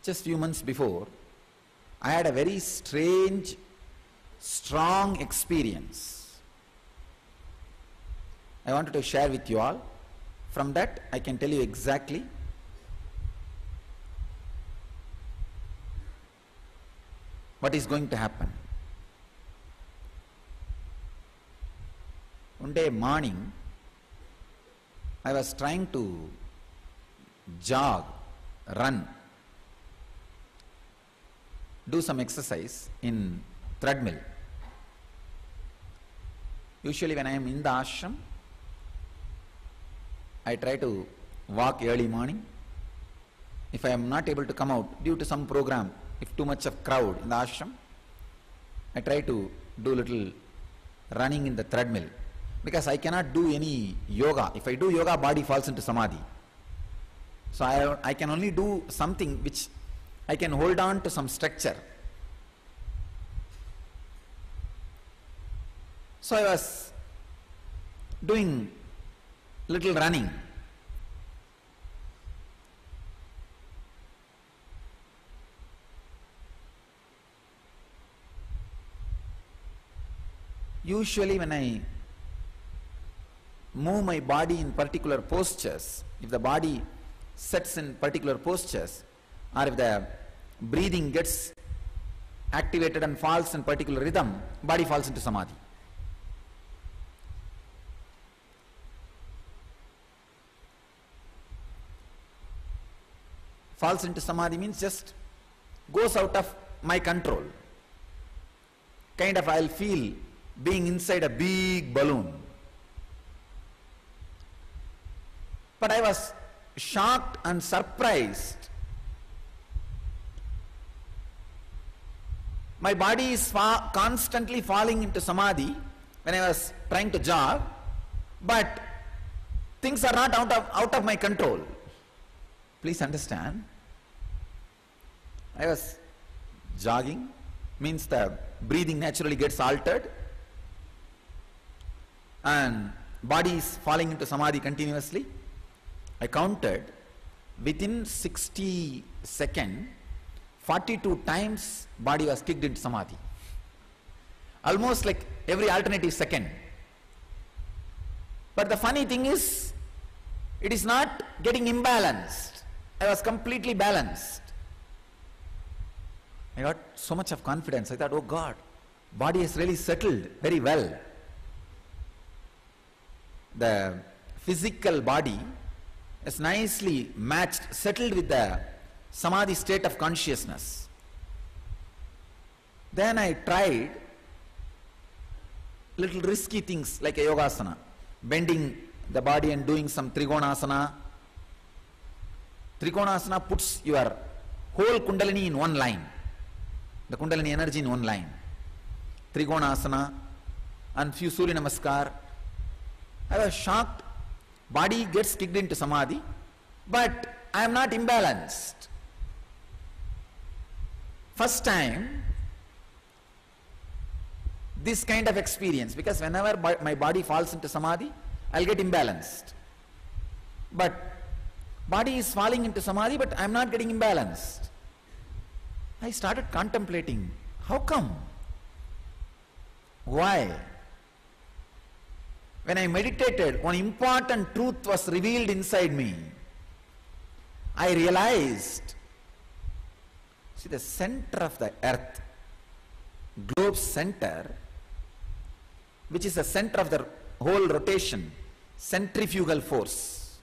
just few months before, I had a very strange, strong experience. I wanted to share with you all. From that, I can tell you exactly what is going to happen. One day morning, I was trying to jog, run, do some exercise in treadmill. Usually when I am in the ashram, I try to walk early morning. If I am not able to come out due to some program, if too much of crowd in the ashram, I try to do little running in the treadmill, because I cannot do any yoga. If I do yoga, body falls into samadhi. So I can only do something which I can hold on to some structure. So I was doing little running. Usually when I move my body in particular postures, if the body sets in particular postures, or if the breathing gets activated and falls in particular rhythm, body falls into samadhi. Falls into samadhi means just goes out of my control. Kind of I'll feel being inside a big balloon. But I was shocked and surprised. My body is constantly falling into samadhi when I was trying to jog, but things are not out of my control. Please understand. I was jogging, means the breathing naturally gets altered, and body is falling into samadhi continuously. I counted within 60 seconds, 42 times body was kicked into samadhi. Almost like every alternative second. But the funny thing is, it is not getting imbalanced. I was completely balanced. I got so much of confidence. I thought, oh God, body has really settled very well. The physical body is nicely matched, settled with the samadhi state of consciousness. Then I tried little risky things like a yogasana, bending the body and doing some trikonasana. Trikonasana puts your whole kundalini in one line, the kundalini energy in one line. Trikonasana and few Surya Namaskar. I was shocked. Body gets kicked into samadhi, but I am not imbalanced. First time this kind of experience, because whenever my body falls into samadhi, I'll get imbalanced. But body is falling into samadhi, but I am not getting imbalanced. I started contemplating, how come? Why? When I meditated, one important truth was revealed inside me. I realized, see, the center of the earth, globe's center, which is the center of the whole rotation, centrifugal force.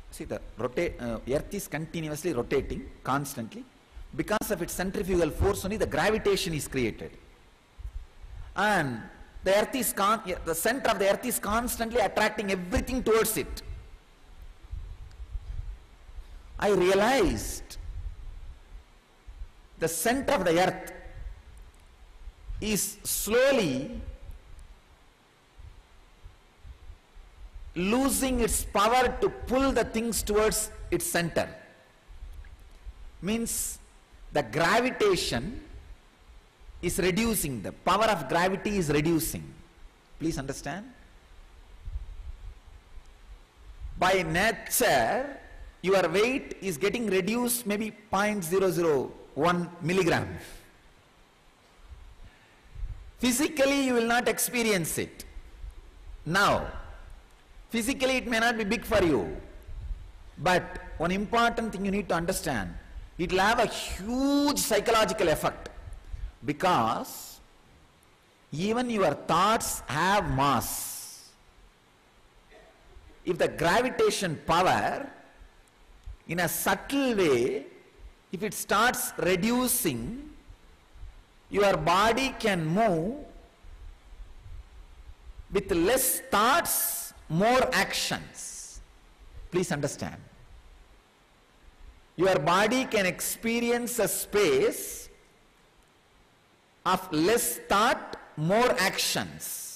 See, the earth is continuously rotating, constantly. Because of its centrifugal force only, the gravitation is created. And the earth is the center of the earth is constantly attracting everything towards it. I realized the center of the earth is slowly losing its power to pull the things towards its center. Means the gravitation is reducing, the power of gravity is reducing. Please understand. By nature, your weight is getting reduced maybe 0.001 milligram. Physically you will not experience it. Now, physically it may not be big for you, but one important thing you need to understand, it will have a huge psychological effect, because even your thoughts have mass. If the gravitation power in a subtle way, if it starts reducing, your body can move with less thoughts, more actions. Please understand. Your body can experience a space of less thought, more actions.